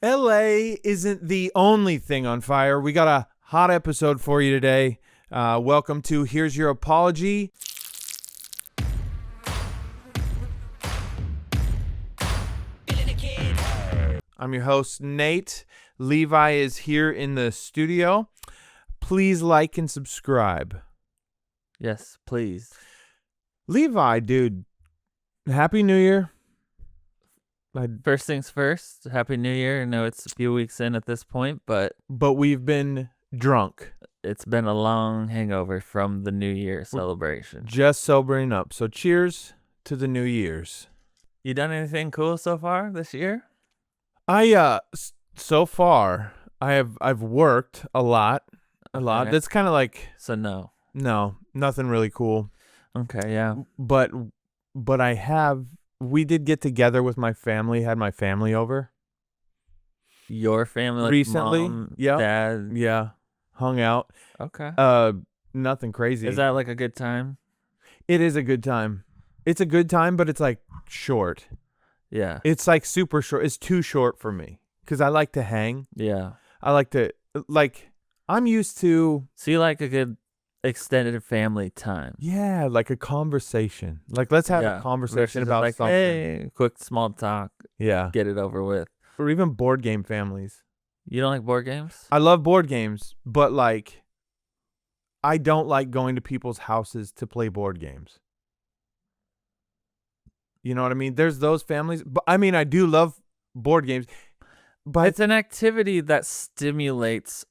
LA isn't the only thing on fire. We got a hot episode for you today. Welcome to Here's Your Apology. I'm your host, Nate. Levi is here in the studio. Please like and subscribe. Yes, please. Levi, dude, Happy New Year. First things first, Happy New Year. I know it's a few weeks in at this point, but we've been drunk. it's been a long hangover from the New Year celebration. Just sobering up. So cheers to the New Year's. You done anything cool so far this year? So far I've worked a lot. Okay. That's kind of like, So no, nothing really cool. okay, yeah. But we did get together with my family, had my family over Your family, like recently. mom, Yeah. dad. Yeah. Hung out. Okay. Nothing crazy. Is that like a good time? It is a good time. It's a good time, but it's like short. Yeah. It's like super short. It's too short for me because I like to hang. Yeah. I like to, I'm used to. So you like a good extended family time? Yeah, like a conversation. Like, let's have a conversation about like, something. hey, quick small talk, Yeah. get it over with. Or even board game families. You don't like board games? I love board games, but like, I don't like going to people's houses to play board games. You know what I mean? There's those families, but I mean, I do love board games, but It's an activity that stimulates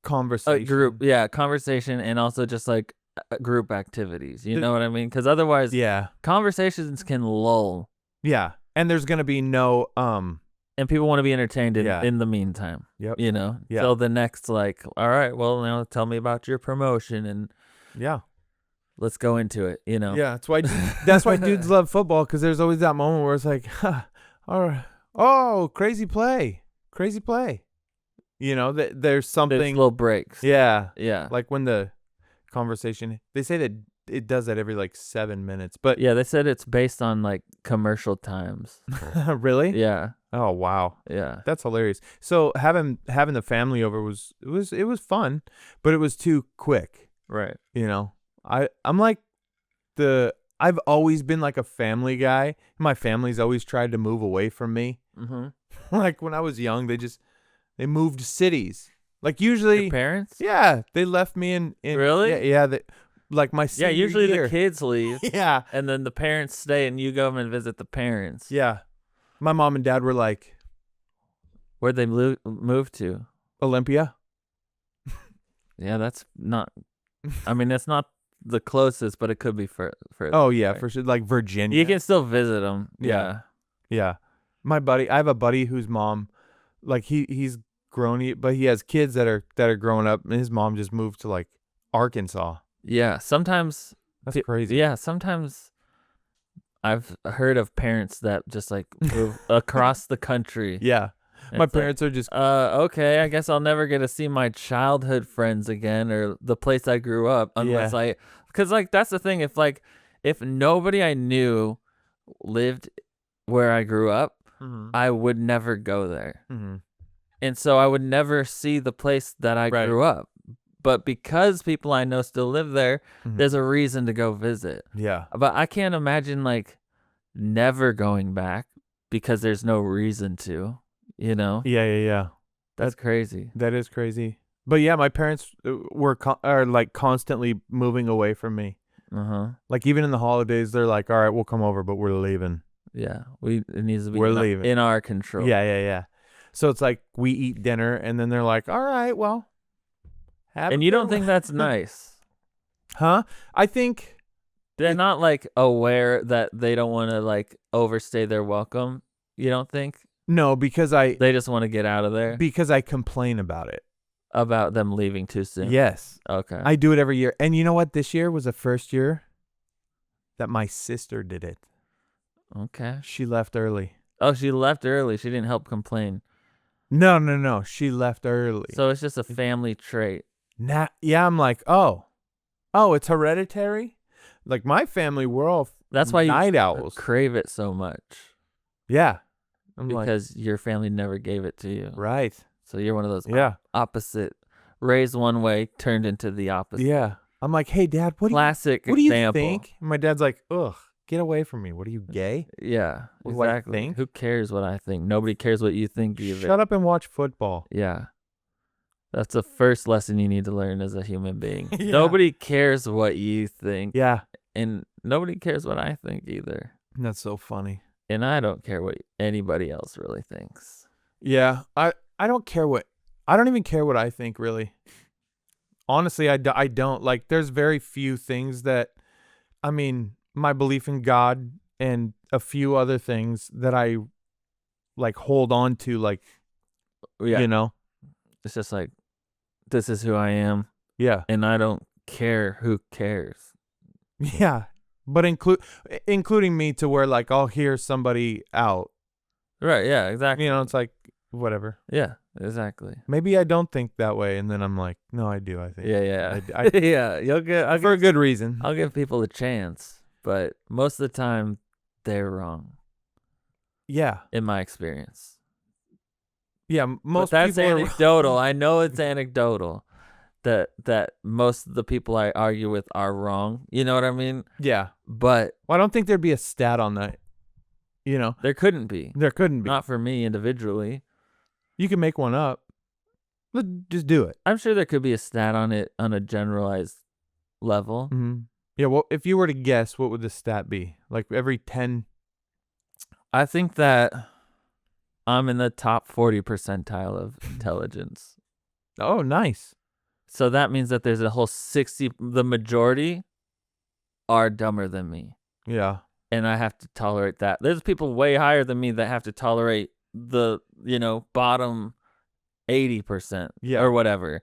conversation. a group, conversation, and also just like group activities. You The- know what I mean? Because otherwise, Yeah. conversations can lull, Yeah. And there's going to be no, and people want to be entertained in the meantime. Yep. You know? Yeah. So the next, like, all right, well, now tell me about your promotion and yeah. let's go into it, you know? Yeah. That's why dudes love football, because there's always that moment where it's like, all right, oh, crazy play. You know, there's something. There's little breaks. Yeah. Yeah. Like when the conversation, they say that it does that every like 7 minutes, but Yeah, they said it's based on like commercial times. really? Yeah. Oh, wow. Yeah. That's hilarious. So having the family over was fun, but it was too quick. Right. You know, I'm like I've always been like a family guy. My family's always tried to move away from me. Mm-hmm. Like when I was young, they moved cities. Like usually, Your parents? yeah, they left me in Really? Yeah, like my Yeah, senior usually year. the kids leave. Yeah, And then the parents stay and you go and visit the parents. yeah. My mom and dad were like, Where'd they move to? Olympia. Yeah, that's not, I mean, it's not the closest, but it could be further. Oh yeah, right? for sure. Like Virginia. You can still visit them. Yeah. Yeah. I have a buddy whose mom, like he's grown, but he has kids that are growing up, and his mom just moved to like Arkansas. Yeah. Sometimes. That's crazy. Yeah. Sometimes I've heard of parents that just like move across the country. Yeah. And My it's like, parents are just okay, I guess I'll never get to see my childhood friends again or the place I grew up unless because like that's the thing. If nobody I knew lived where I grew up, I would never go there. Mhm. And so I would never see the place that I Right. grew up. But because people I know still live there, Mhm. there's a reason to go visit. Yeah. But I can't imagine like never going back because there's no reason to, you know? Yeah. That's crazy. That is crazy. But yeah, my parents are like constantly moving away from me. Uh-huh. Like even in the holidays, they're like, "All right, we'll come over, but we're leaving." Yeah. It needs to be We're leaving. in our control. Yeah. So it's like we eat dinner, and then they're like, "All right, well." And you don't think that's nice? Huh? I think They're not like aware that they don't want to like overstay their welcome. You don't think? no, because They just want to get out of there I complain about it. about them leaving too soon. Yes. Okay. I do it every year. And you know what? This year was the first year that my sister did it. Okay. She left early. Oh, she left early. She didn't help complain. No. She left early. So it's just a family trait. Yeah, I'm like, oh, it's hereditary? Like my family, we're all That's why you night owls. crave it so much. Yeah. because your family never gave it to you. Right. So you're one of those Yeah. opposite, raised one way, turned into the opposite. Yeah. I'm like, hey, Dad, what Classic do you example. think? And my dad's like, ugh, get away from me. What are you, gay? Yeah, What do I exactly. think? Who cares what I think? Nobody cares what you think either. Shut up and watch football. Yeah. That's the first lesson you need to learn as a human being. Yeah. Nobody cares what you think. Yeah. And nobody cares what I think either. That's so funny. And I don't care what anybody else really thinks. Yeah. I don't even care what I think, really. Honestly, I don't. Like, there's very few things that, I mean, my belief in God and a few other things that I, like, hold on to, like, Yeah. you know? It's just like, this is who I am. Yeah. And I don't care who cares. Yeah. But including me, to where, like, I'll hear somebody out. Right, yeah, exactly. You know, it's like, whatever. Yeah, exactly. Maybe I don't think that way, and then I'm like, no, I do, I think. Yeah. I yeah, you'll get for a good reason. I'll give people a chance, but most of the time they're wrong. Yeah. In my experience. Yeah, most but that's people anecdotal. I know it's anecdotal that most of the people I argue with are wrong. You know what I mean? Yeah. But well, I don't think there'd be a stat on that. You know? There couldn't be. There couldn't be. Not for me individually. You can make one up. Just do it. I'm sure there could be a stat on it on a generalized level. Mm-hmm. Yeah, well, if you were to guess, what would the stat be? Like every 10? I think that I'm in the top 40 percentile of intelligence. Oh, nice. So that means that there's a whole 60, the majority are dumber than me. Yeah. And I have to tolerate that. There's people way higher than me that have to tolerate the, bottom 80% or whatever.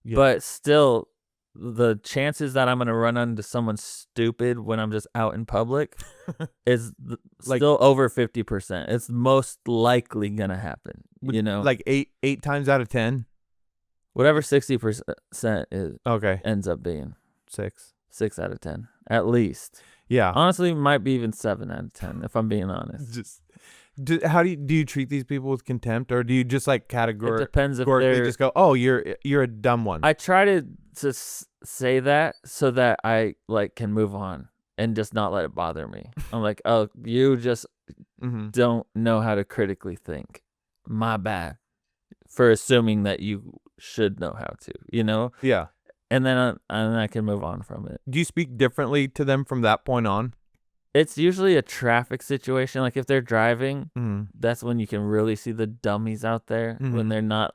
Yeah. But still, the chances that I'm going to run into someone stupid when I'm just out in public is still over 50%. It's most likely going to happen, Like 8 times out of 10? Whatever 60% is, okay, ends up being 6 out of 10 at least. Yeah, honestly, might be even 7 out of 10 if I'm being honest. How do you treat these people with contempt, or do you just like categorically? It depends if they just go, oh, you're a dumb one. I try to say that so that I can move on and just not let it bother me. I'm like, oh, you just don't know how to critically think. My bad for assuming that you should know how to, Yeah. And then I can move on from it. Do you speak differently to them from that point on? It's usually a traffic situation. Like if they're driving, that's when you can really see the dummies out there when they're not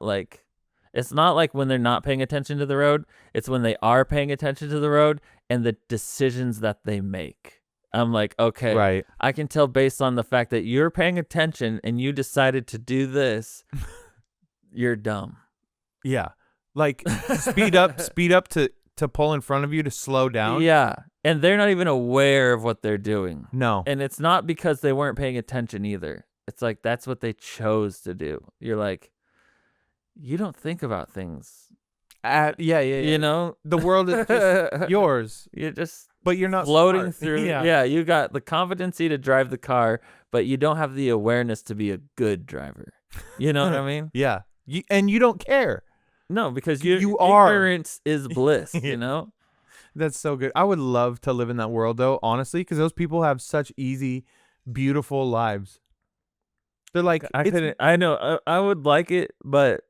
it's not like when they're not paying attention to the road. It's when they are paying attention to the road and the decisions that they make. I'm like, okay, right. I can tell based on the fact that you're paying attention and you decided to do this, you're dumb. Yeah. Like speed up to pull in front of you to slow down. Yeah. And they're not even aware of what they're doing. No. And it's not because they weren't paying attention either. It's like that's what they chose to do. You're like, you don't think about things. Yeah. The world is just yours. You're just but you're not floating smart. through. Yeah, you got the competency to drive the car, but you don't have the awareness to be a good driver. You know what I mean? Yeah. And you don't care. No, because you are. Ignorance is bliss, That's so good. I would love to live in that world, though, honestly, because those people have such easy, beautiful lives. They're like, I know, I would like it, but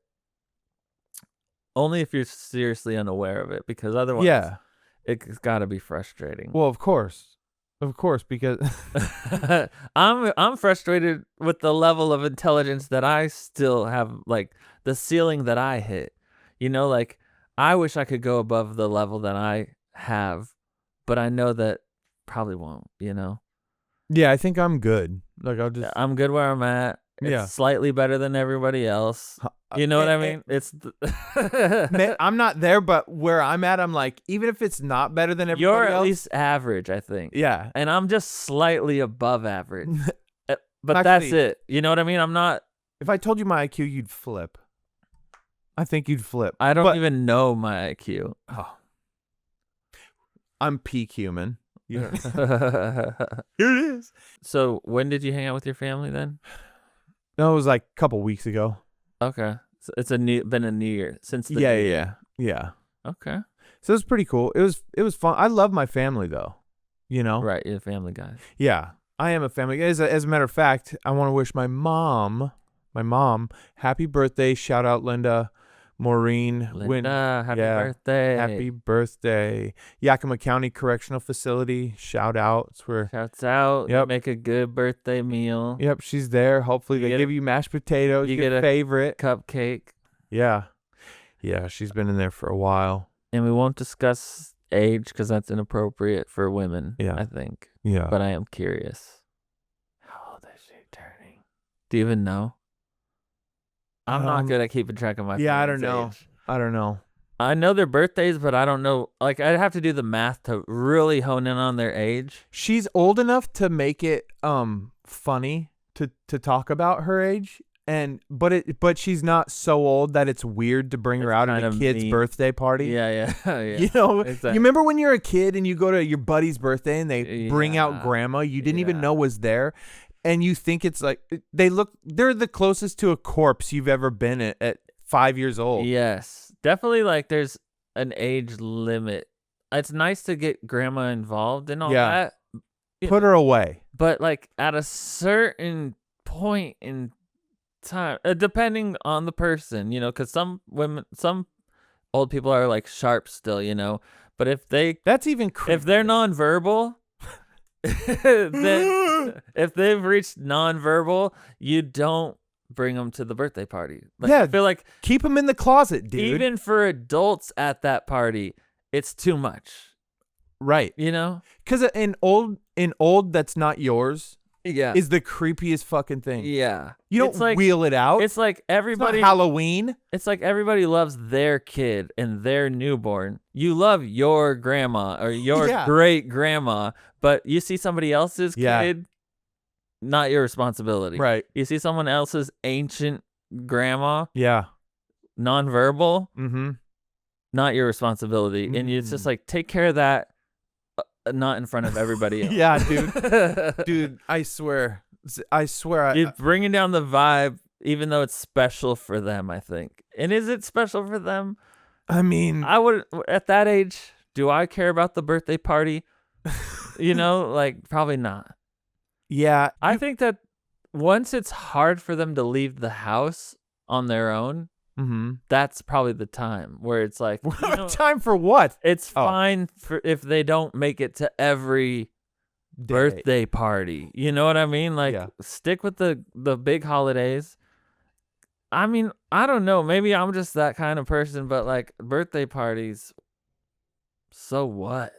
only if you're seriously unaware of it, because otherwise, it's got to be frustrating. Well, of course, because I'm frustrated with the level of intelligence that I still have, like the ceiling that I hit. I wish I could go above the level that I have, but I know that probably won't, Yeah, I think I'm good. Like I'm good where I'm at. It's slightly better than everybody else. You know what I mean? I'm not there, but where I'm at, I'm like, even if it's not better than everybody else. You're at least average, I think. Yeah. And I'm just slightly above average. But actually, that's it. You know what I mean? I'm not. If I told you my IQ, you'd flip. I think you'd flip. I don't even know my IQ. Oh. I'm peak human. Here it is. So when did you hang out with your family then? No, it was like a couple weeks ago. Okay. So it's been a new year since the Yeah, new yeah, year. yeah. Okay. So it was pretty cool. It was fun. I love my family though. You know. Right, you're a family guy. Yeah, I am a family guy. As a matter of fact, I want to wish my mom, happy birthday. Shout out Linda, Maureen, Linda, happy yeah, birthday. happy birthday. Yakima County Correctional Facility. Shout out. It's where. Shouts out. Yep. You make a good birthday meal. Yep, she's there. Hopefully You they give you mashed potatoes. you Your get a favorite. cupcake. Yeah, yeah, she's been in there for a while. And we won't discuss age because that's inappropriate for women, Yeah. I think. Yeah. But I am curious. How old is she turning? Do you even know? I'm not good at keeping track of my Yeah, I don't know. age. I don't know. I know their birthdays, but I don't know. Like, I'd have to do the math to really hone in on their age. She's old enough to make it funny to talk about her age, but she's not so old that it's weird to bring her out at a kid's birthday party. Yeah. You know, Exactly. You remember when you're a kid and you go to your buddy's birthday and they bring out grandma you didn't even know was there, and you think it's like they're the closest to a corpse you've ever been at 5 years old. Yes, definitely. Like, there's an age limit. It's nice to get grandma involved and all that. Put her away. But like at a certain point in time, depending on the person, because some old people are like sharp still, But if That's even creepy. if they're nonverbal, then if they've reached nonverbal, you don't bring them to the birthday party. Like, Yeah, I feel like keep them in the closet, dude. even for adults at that party, it's too much. Right. Because an old that's not yours is the creepiest fucking thing. Yeah. You don't wheel it out. It's like everybody. It's not Halloween. It's like everybody loves their kid and their newborn. You love your grandma or your great grandma, but you see somebody else's kid, not your responsibility. Right. You see someone else's ancient grandma, nonverbal, not your rescibility. And it's just like, take care of that. Not in front of everybody else. Yeah, dude. Dude, I swear. You're bringing down the vibe, even though it's special for them, I think. And is it special for them? I mean, I would, at that age, do I care about the birthday party? Like, probably not. Yeah. I think that once it's hard for them to leave the house on their own, that's probably the time where it's like, time for what? It's fine for if they don't make it to every birthday party. You know what I mean? Like, stick with the big holidays. I mean, I don't know. Maybe I'm just that kind of person, but like birthday parties, so what?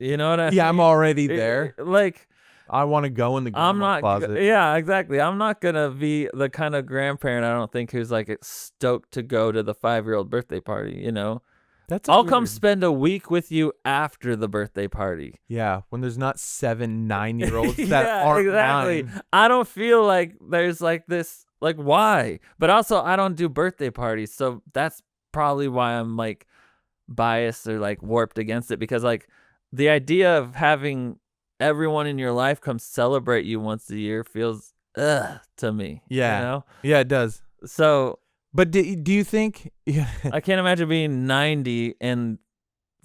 You know what I mean? Yeah, I'm already there. Like, I want to go in the closet. Yeah, exactly. I'm not going to be the kind of grandparent, I don't think, who's like stoked to go to the 5-year-old birthday party, I'll come spend a week with you after the birthday party. Yeah, when there's not 7 9-year-olds that aren't mine. I don't feel like there's like this, like, why? But also, I don't do birthday parties, so that's probably why I'm like biased or like warped against it, because like the idea of having everyone in your life come celebrate you once a year feels to me. Yeah. Yeah, it does. So, but do you think? I can't imagine being 90 and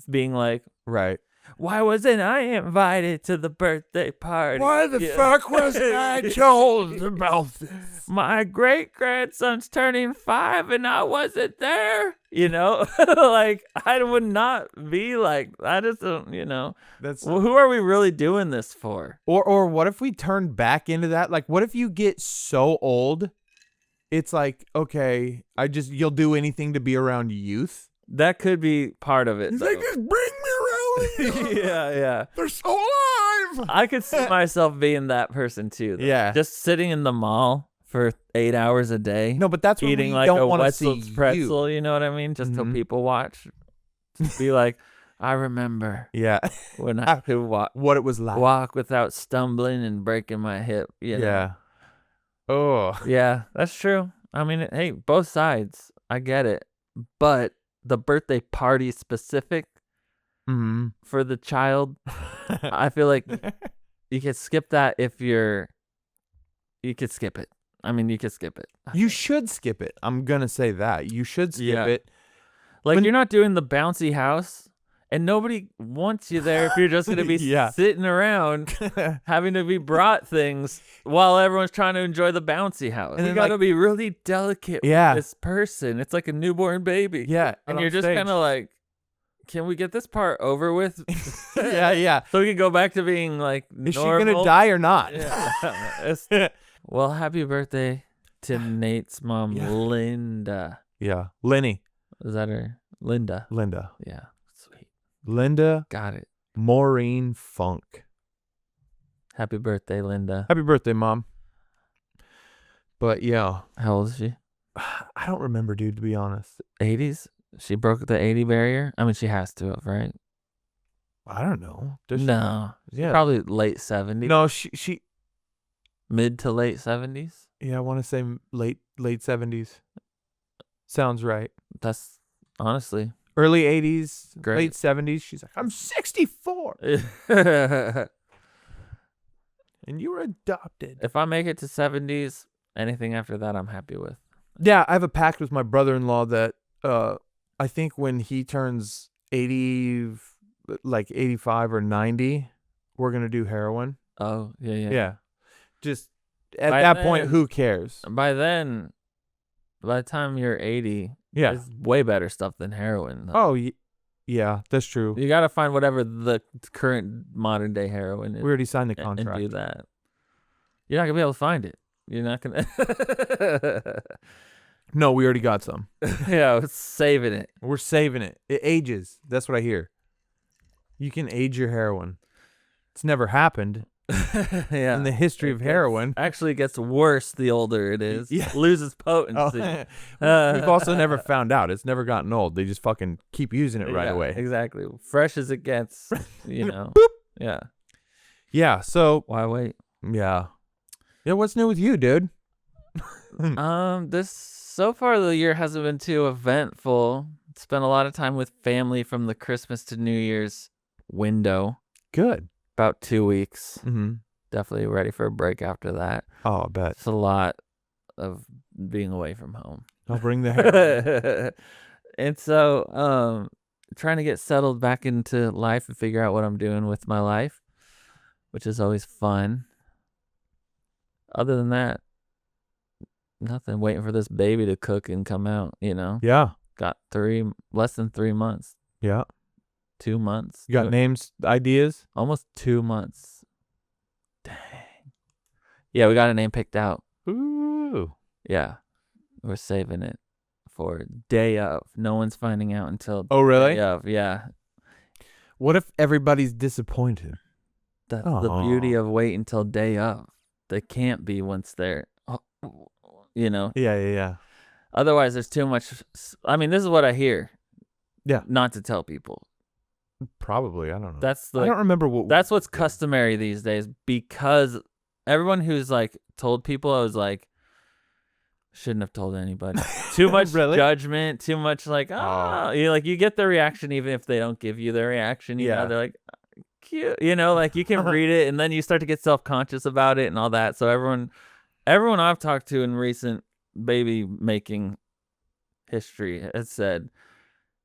being like, right, why wasn't I invited to the birthday party? Why the fuck wasn't I told about this? My great grandson's turning 5 and I wasn't there. Like, I would not be like, I just don't, That's who are we really doing this for? Or what if we turn back into that? Like, what if you get so old, it's like, okay, you'll do anything to be around youth? That could be part of it. He's like, just bring me around. Yeah. They're so alive. I could see myself being that person too. Though. Yeah. Just sitting in the mall for 8 hours a day. No, but that's eating like a Wetzel's pretzel. You know what I mean? Just so people watch. Just be like, I remember. Yeah. When I could what it was like. Walk without stumbling and breaking my hip. Yeah. Oh. Yeah, that's true. I mean, hey, both sides. I get it. But the birthday party specific for the child, I feel like you could skip that you could skip it. I mean, you could skip it. You should skip it. I'm gonna say that you should skip it. Like you're not doing the bouncy house, and nobody wants you there if you're just gonna be sitting around having to be brought things while everyone's trying to enjoy the bouncy house. And you gotta be really delicate with this person. It's like a newborn baby. Yeah, and you're just kind of like, can we get this part over with? yeah. So we can go back to being like Is normal? she gonna die or not? Yeah. Well, happy birthday to Nate's mom, Linda. Yeah, Lenny. Is that her? Linda. Yeah. Sweet. Linda. Got it. Maureen Funk. Happy birthday, Linda. Happy birthday, Mom. But yeah. How old is she? I don't remember, dude, to be honest. 80s? She broke the 80 barrier? I mean, she has to have, right? I don't know. No. Yeah. Probably late 70s. No, she mid to late 70s? Yeah, I want to say late 70s. Sounds right. That's honestly early 80s, great. Late 70s. She's like, I'm 64. And you were adopted. If I make it to 70s, anything after that, I'm happy with. Yeah, I have a pact with my brother-in-law that I think when he turns 80, like 85 or 90, we're going to do heroin. Oh, yeah. Yeah. Just at that point, who cares? By the time you're 80, it's way better stuff than heroin. Oh, yeah, that's true. You got to find whatever the current modern day heroin is. We already signed the contract. And do that. You're not going to be able to find it. You're not going to. No, we already got some. Yeah, we're saving it. We're saving it. It ages. That's what I hear. You can age your heroin. It's never happened. Yeah. In the history of heroin. Actually, it gets worse the older it is. Yeah. Loses potency. We've also never found out. It's never gotten old. They just fucking keep using it right away. Exactly. Fresh as it gets, you know. Boop. Yeah. Yeah, so. Why wait? Yeah. Yeah, what's new with you, dude? So far the year hasn't been too eventful. Spent a lot of time with family from the Christmas to New Year's window. Good. About 2 weeks. Mm-hmm. Definitely ready for a break after that. Oh, I bet. It's a lot of being away from home. I'll bring the hair. And so trying to get settled back into life and figure out what I'm doing with my life, which is always fun. Other than that, nothing. Waiting for this baby to cook and come out, you know? Yeah. Got less than 3 months. Yeah. 2 months. You got names, ideas? Almost 2 months. Dang. Yeah, we got a name picked out. Ooh. Yeah. We're saving it for day of. No one's finding out until Oh, really? Day of. Yeah. What if everybody's disappointed? That's the beauty of waiting until day of. They can't be once they're, you know? Yeah. Otherwise, there's too much. I mean, this is what I hear. Yeah. Not to tell people. Probably. I don't know. I don't remember what. That's what's customary these days, because everyone who's like told people, I was like, shouldn't have told anybody. Too much judgment. Too much like, you get the reaction even if they don't give you the reaction. You know, they're like, cute. You know, like you can read it and then you start to get self-conscious about it and all that. So everyone I've talked to in recent baby making history has said,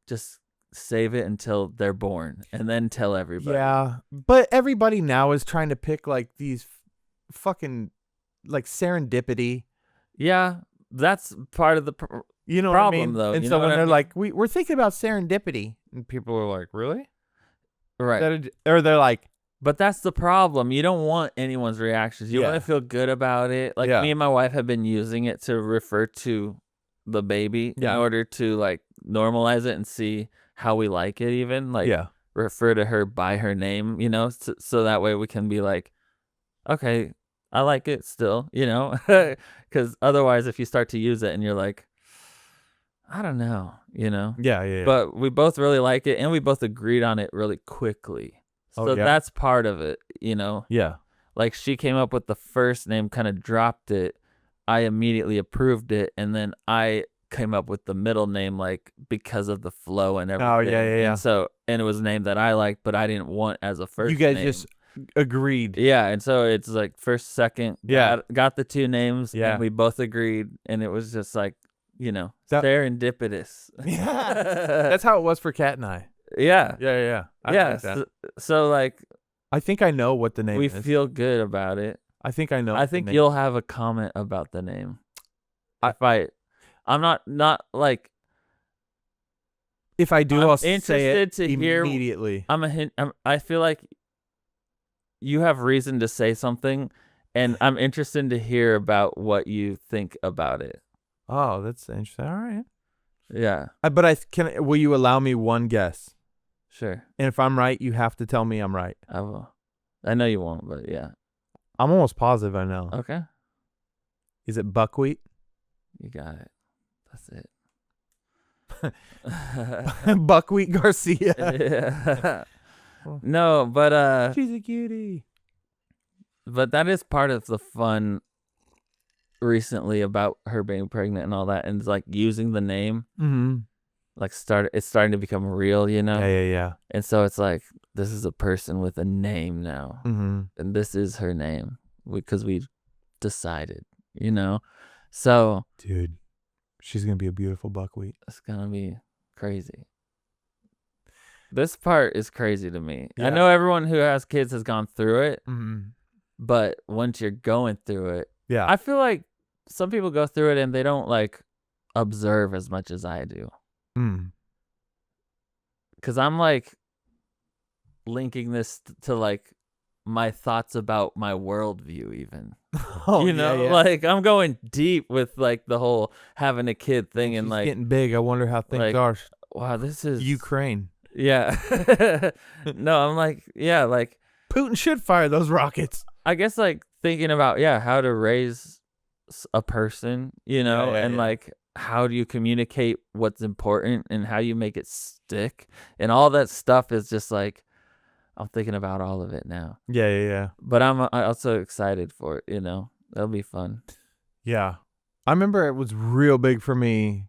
just save it until they're born and then tell everybody. Yeah, but everybody now is trying to pick like these fucking like serendipity. Yeah, that's part of the problem, what I mean? Though. And so when they're like, we're thinking about serendipity, and people are like, really? Right. Or they're like, but that's the problem. You don't want anyone's reactions. You want to feel good about it. Like me and my wife have been using it to refer to the baby in order to like normalize it and see how we like it, even like refer to her by her name, you know, so that way we can be like, okay, I like it still, you know, because otherwise if you start to use it and you're like, I don't know, you know. Yeah. But we both really like it and we both agreed on it really quickly. So that's part of it, you know. Yeah. Like she came up with the first name, kind of dropped it. I immediately approved it, and then I came up with the middle name, like because of the flow and everything. Oh yeah. And it was a name that I liked, but I didn't want as a first. You guys name. just agreed. Yeah, and so it's like first, second, Yeah. got the two names, Yeah. and we both agreed, and it was just like, That- serendipitous. Yeah. That's how it was for Kat and I. Yeah. Yeah. I Yeah. like that. So like, I think I know what the name we is. feel good about it. I think I know. I think you'll have a comment about the name. I'm not like. If I do, I'm I'll say interested it to hear immediately. I feel like you have reason to say something, and I'm interested to hear about what you think about it. Oh, that's interesting. All right. Yeah. But will you allow me one guess? Sure. And if I'm right, you have to tell me I'm right. I will. I know you won't, but yeah. I'm almost positive I know. Okay. Is it buckwheat? You got it. That's it. Buckwheat Garcia. Yeah. No, but she's a cutie. But that is part of the fun recently about her being pregnant and all that, and it's like using the name. Mm-hmm. Like it's starting to become real, Yeah. And so it's like, this is a person with a name now, and this is her name because we decided, So, dude, she's gonna be a beautiful buckwheat. It's gonna be crazy. This part is crazy to me. Yeah. I know everyone who has kids has gone through it, but once you're going through it, yeah, I feel like some people go through it and they don't like observe as much as I do. Because I'm like linking this to like my thoughts about my worldview, even. Like I'm going deep with like the whole having a kid thing, and like getting big. I wonder how things are. Wow, this is Ukraine. Yeah. No, I'm like, yeah, like Putin should fire those rockets. I guess like thinking about how to raise a person, and like how do you communicate what's important and how you make it stick, and all that stuff is just like I'm thinking about all of it now. Yeah. But I'm also excited for it, That'll be fun. Yeah. I remember it was real big for me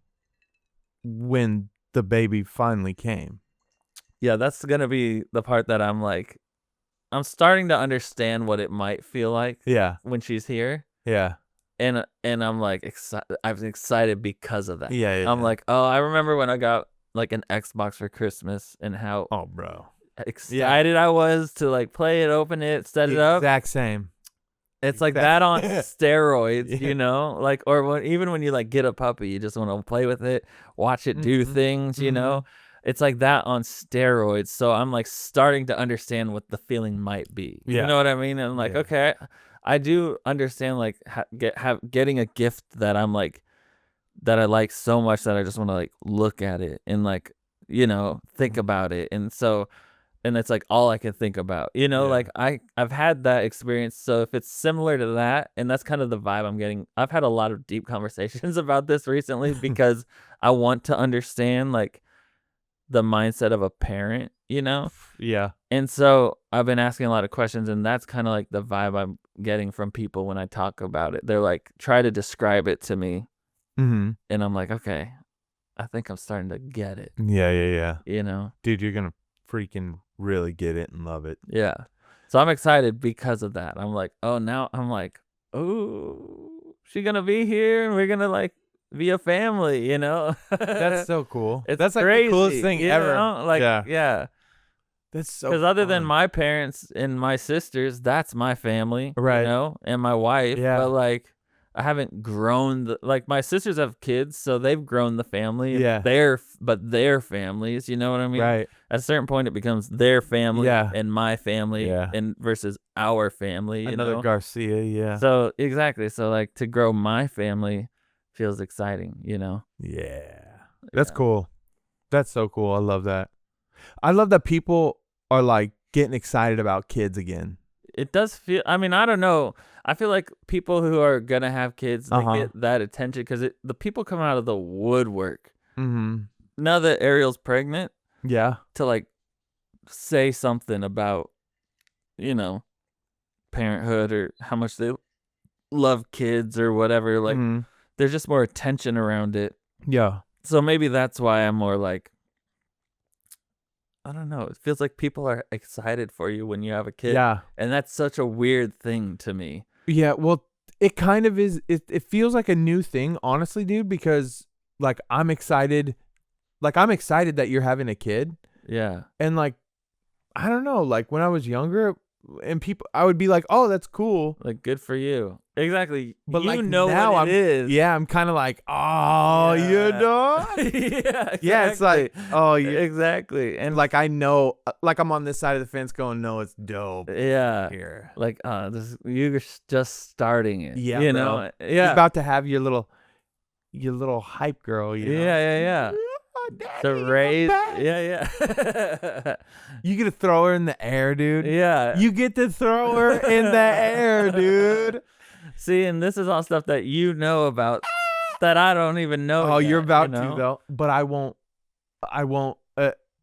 when the baby finally came. Yeah, that's going to be the part that I'm like, I'm starting to understand what it might feel like when she's here. Yeah. And I'm like I'm excited because of that. Yeah. I'm like, oh, I remember when I got like an Xbox for Christmas and how excited I was to like play it, open it, set it up. Exact same. It's like that on steroids, like, or even when you like get a puppy, you just want to play with it, watch it do things, It's like that on steroids. So I'm like starting to understand what the feeling might be. Yeah. You know what I mean? And I'm like, okay, I do understand like getting a gift that I'm like, that I like so much that I just want to like look at it and like, think about it. And so, and it's like all I can think about, like I've had that experience. So if it's similar to that, and that's kind of the vibe I'm getting, I've had a lot of deep conversations about this recently because I want to understand like the mindset of a parent, Yeah. And so I've been asking a lot of questions, and that's kind of like the vibe I'm getting from people when I talk about it. They're like, try to describe it to me. And I'm like, okay, I think I'm starting to get it. Yeah. Dude, you're going to freaking really get it and love it. Yeah. So I'm excited because of that. I'm like, oh, now I'm like, oh, she's going to be here and we're going to like be a family, That's so cool. That's like crazy, the coolest thing ever. Like, yeah. That's so because other than my parents and my sisters, that's my family, right? And my wife. Yeah. But like, I haven't grown like my sisters have kids, so they've grown the family. Yeah. Their families, you know what I mean? Right. At a certain point, it becomes their family and my family, Yeah. and versus our family. Another Garcia. Yeah. So exactly. So like to grow my family feels exciting, Yeah. That's cool. That's so cool. I love that. I love that people are like getting excited about kids again. It does feel, I mean, I don't know. I feel like people who are going to have kids, they get that attention because the people come out of the woodwork. Now that Ariel's pregnant. Yeah. To like say something about, parenthood or how much they love kids or whatever. Like there's just more attention around it. Yeah. So maybe that's why I'm more like, I don't know. It feels like people are excited for you when you have a kid. Yeah. And that's such a weird thing to me. Yeah, well, it kind of is. It feels like a new thing, honestly, dude, because like I'm excited that you're having a kid. Yeah. And like, I don't know, like when I was younger and I would be like, oh, that's cool. Like, good for you. Exactly. But you like know now what it is. Yeah, I'm kind of like, oh, you know? Yeah, exactly. Yeah, it's like, oh, yeah. Exactly. And Like I know, like I'm on this side of the fence going, no, it's dope. yeah. Here. Like, you're just starting it. Yeah, You bro. know? You're Yeah. about to have your little hype girl, you know? Yeah. Daddy, To raise. back. Yeah. You get to throw her in the air, dude. Yeah. You get to throw her in the air, dude. See, and this is all stuff that you know about that I don't even know. Oh, yet, you're about you know? to though, but I won't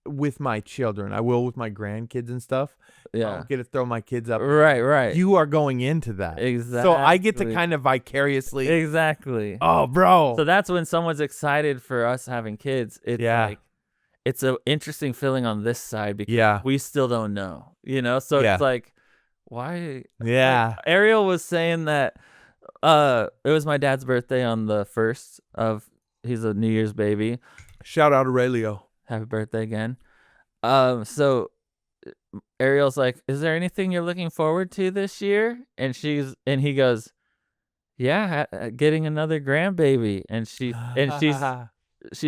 with my children. I will with my grandkids and stuff. Yeah. I don't get to throw my kids up. Right. You are going into that. Exactly. So I get to kind of vicariously. Exactly. Oh, bro. So that's when someone's excited for us having kids. It's like, it's an interesting feeling on this side because we still don't know, you know? So it's like, why? Yeah. Like, Ariel was saying that it was my dad's birthday on the 1st of, he's a New Year's baby. Shout out Aurelio. Happy birthday again. So Ariel's like, is there anything you're looking forward to this year? And he goes, yeah, getting another grandbaby. And she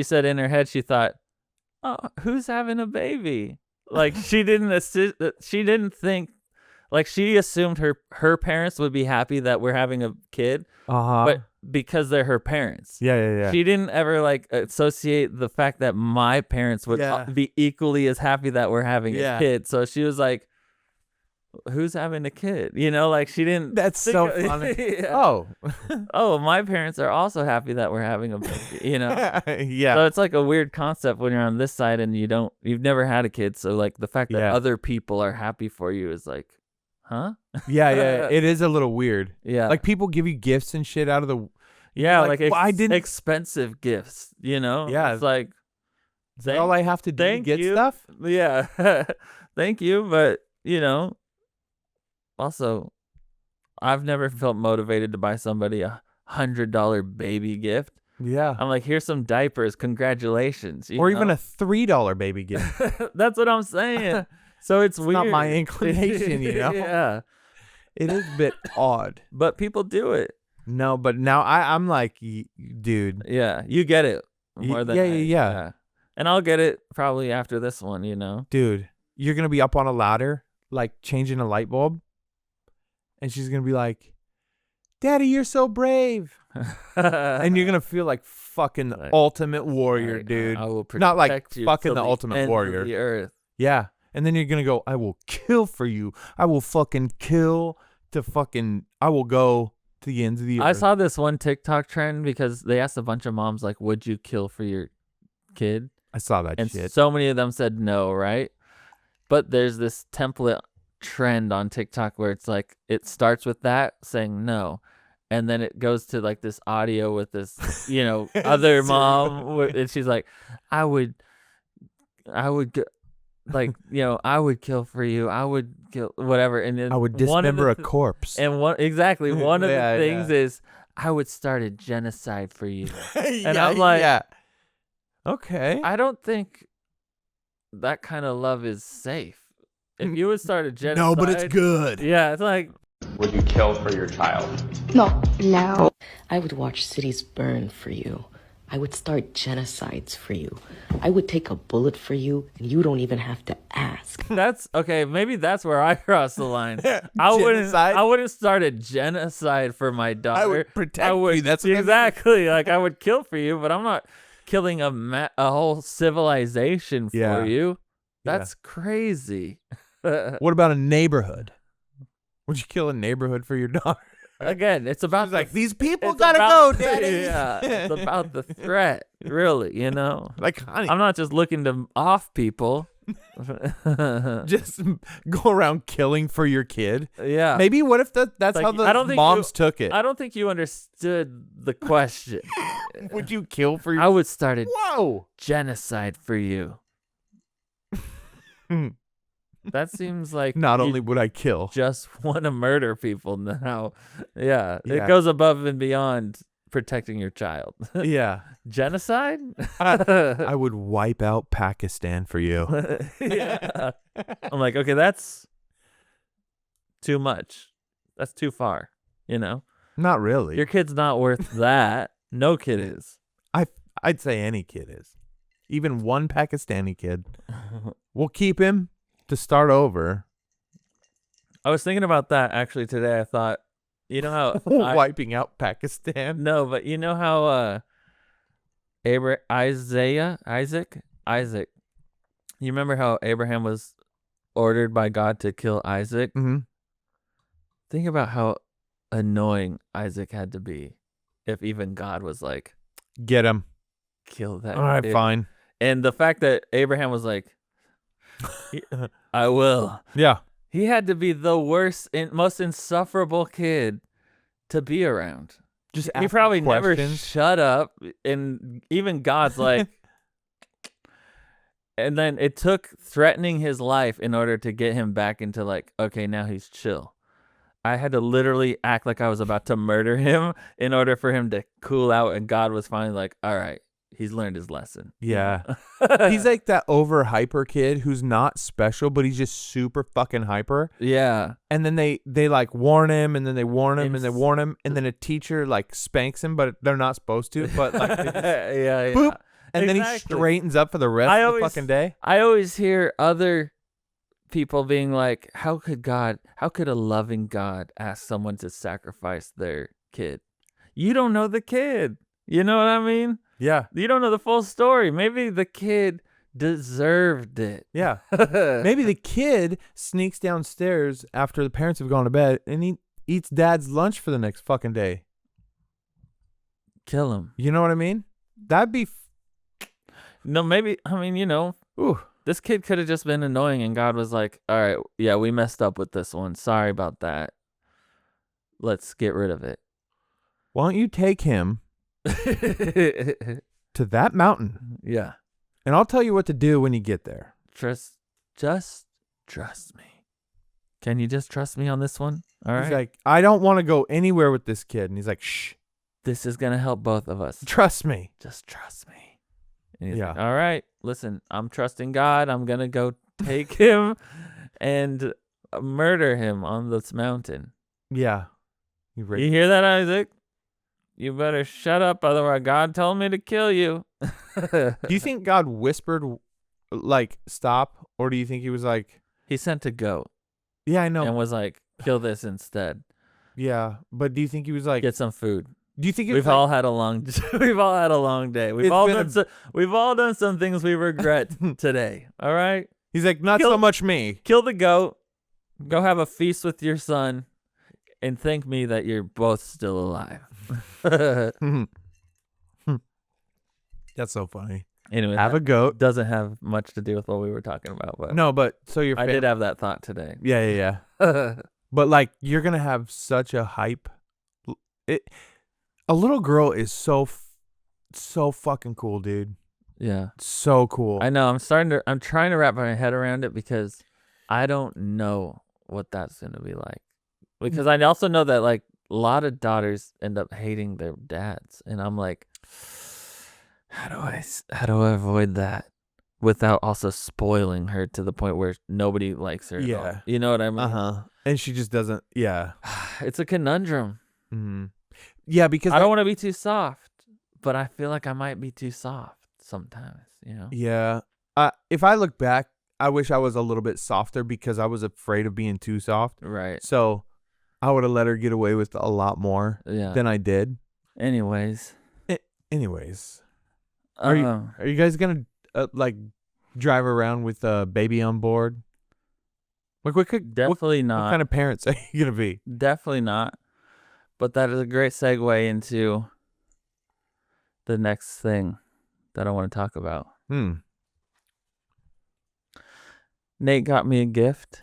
said in her head, she thought, oh, who's having a baby? Like she didn't think, like she assumed her parents would be happy that we're having a kid, but because they're her parents. Yeah. She didn't ever like associate the fact that my parents would be equally as happy that we're having a kid. So she was like, who's having a kid? You know, like she didn't. That's so funny. Oh, my parents are also happy that we're having a baby, you know? Yeah. So it's like a weird concept when you're on this side and you've never had a kid. So like the fact that other people are happy for you is like, huh? Yeah. It is a little weird. Yeah. Like people give you gifts and shit out of the. Yeah. Like I didn't. Expensive gifts, you know? Yeah. It's like, all I have to do to get stuff? Yeah. Thank you. But, you know, also, I've never felt motivated to buy somebody $100 baby gift. Yeah. I'm like, here's some diapers. Congratulations. Or even a $3 baby gift. That's what I'm saying. So it's weird. Not my inclination, you know? Yeah. It is a bit odd. But people do it. No, but now I'm like, dude. Yeah, you get it more than yeah. And I'll get it probably after this one, you know? Dude, you're going to be up on a ladder, like changing a light bulb. And she's going to be like, Daddy, you're so brave. And you're going to feel like fucking the ultimate warrior, dude. I will protect Not like you fucking the ultimate warrior. Of the earth. Yeah. And then you're going to go, I will kill for you. I will fucking kill I will go to the ends of the earth. I saw this one TikTok trend because they asked a bunch of moms, like, would you kill for your kid? I saw that and shit. So many of them said no, right? But there's this template trend on TikTok where it's like, it starts with that saying no. And then it goes to like this audio with this, you know, other mom. And she's like, I would like, you know, I would kill for you. I would kill whatever. And then I would dismember a corpse. And one of the things is I would start a genocide for you. And I'm like, okay. I don't think that kind of love is safe. If you would start a genocide. No, but it's good. Yeah, it's like. Would you kill for your child? No. I would watch cities burn for you. I would start genocides for you. I would take a bullet for you, and you don't even have to ask. That's okay. Maybe that's where I cross the line. I wouldn't start a genocide for my daughter. I would protect you. That's what exactly like I would kill for you, but I'm not killing a whole civilization for you. That's crazy. What about a neighborhood? Would you kill a neighborhood for your daughter? Again, it's about like these people gotta go, Daddy. Yeah, it's about the threat, really. You know, like honey, I'm not just looking to off people. Just go around killing for your kid. Yeah. Maybe what if that's like, how the moms took it? I don't think you understood the question. Would you kill for your? I would start a genocide for you. That seems like Not you only would I kill. just want to murder people now. Yeah, Yeah. it goes above and beyond protecting your child. Yeah. Genocide? I would wipe out Pakistan for you. Yeah. I'm like, okay, that's too much. That's too far, you know? Not really. Your kid's not worth that. No kid is. I'd say any kid is. Even one Pakistani kid. We'll keep him to start over. I was thinking about that actually today. I thought, you know how Wiping out Pakistan. No, but you know how Isaac. You remember how Abraham was ordered by God to kill Isaac? Mm-hmm. Think about how annoying Isaac had to be if even God was like, Get him. kill that All right, kid. fine. And the fact that Abraham was like, I will. Yeah. He had to be the worst and most insufferable kid to be around. Just He ask probably questions. never shut up. And even God's like, and then it took threatening his life in order to get him back into like, okay, now he's chill. I had to literally act like I was about to murder him in order for him to cool out. And God was finally like, all right, he's learned his lesson. Yeah. He's like that over hyper kid who's not special, but he's just super fucking hyper. Yeah. And then they like warn him, and then they warn him, and they It's- warn him, and then a teacher like spanks him, but they're not supposed to. But like, they just, yeah. boop, and then he Exactly. straightens up for the rest I of the always- fucking day. I always hear other people being like, how could a loving God ask someone to sacrifice their kid? You don't know the kid. You know what I mean? Yeah, You don't know the full story. Maybe the kid deserved it. yeah. Maybe the kid sneaks downstairs after the parents have gone to bed, and he eats dad's lunch for the next fucking day. Kill him. You know what I mean? That'd be. No, maybe, I mean, you know, Ooh. this kid could have just been annoying and God was like, all right, yeah, we messed up with this one. Sorry about that. Let's get rid of it. Why don't you take him to that mountain, Yeah. and I'll tell you what to do when you get there. Just trust me. Can you just trust me on this one? All right. He's like, I don't want to go anywhere with this kid. And he's like, shh, This is going to help both of us. trust me. Just trust me. And he's Yeah. like, all right, listen, I'm trusting God. I'm going to go take him and murder him on this mountain. Yeah. You hear that, Isaac? You better shut up, otherwise God told me to kill you. Do you think God whispered, like, stop? Or do you think he was like, He sent a goat yeah, I know. and was like, kill this instead. Yeah. But do you think he was like, Get some food. do you think he was We've all had a long day. We've It's been we've all done some things we regret today. All right? he's like, not Kill- so much me. Kill the goat. Go have a feast with your son and thank me that you're both still alive. That's so funny. Anyway, Have a goat. doesn't have much to do with what we were talking about, but No, but so your I did have that thought today. Yeah. But like, you're going to have such a hype. A little girl is so fucking cool, dude. Yeah. So cool. I know. I'm trying to wrap my head around it because I don't know what that's going to be like. Because I also know that like a lot of daughters end up hating their dads, and I'm like, how do I avoid that without also spoiling her to the point where nobody likes her? At all? Yeah. You know what I mean? Uh-huh. And she just doesn't. Yeah. It's a conundrum. Mm-hmm. Yeah, because I don't want to be too soft, but I feel like I might be too soft sometimes. You know? Yeah. If I look back, I wish I was a little bit softer because I was afraid of being too soft. Right. So I would have let her get away with a lot more Yeah. than I did. Anyways. Anyways, are you guys gonna like drive around with a baby on board? Like, what Definitely not. What kind of parents are you gonna be? Definitely not. But that is a great segue into the next thing that I want to talk about. Nate got me a gift.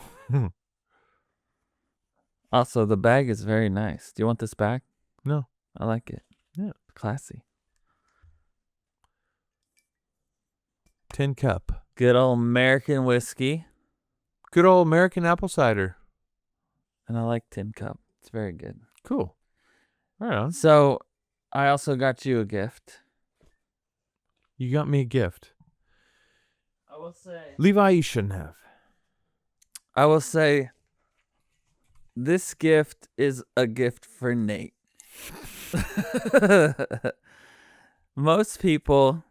Also, the bag is very nice. Do you want this back? No. I like it. Yeah. Classy. Tin cup. Good old American whiskey. Good old American apple cider. And I like Tin Cup. It's very good. Cool. Right on. So I also got you a gift. You got me a gift. I will say. Levi, you shouldn't have. I will say. This gift is a gift for Nate. Most people,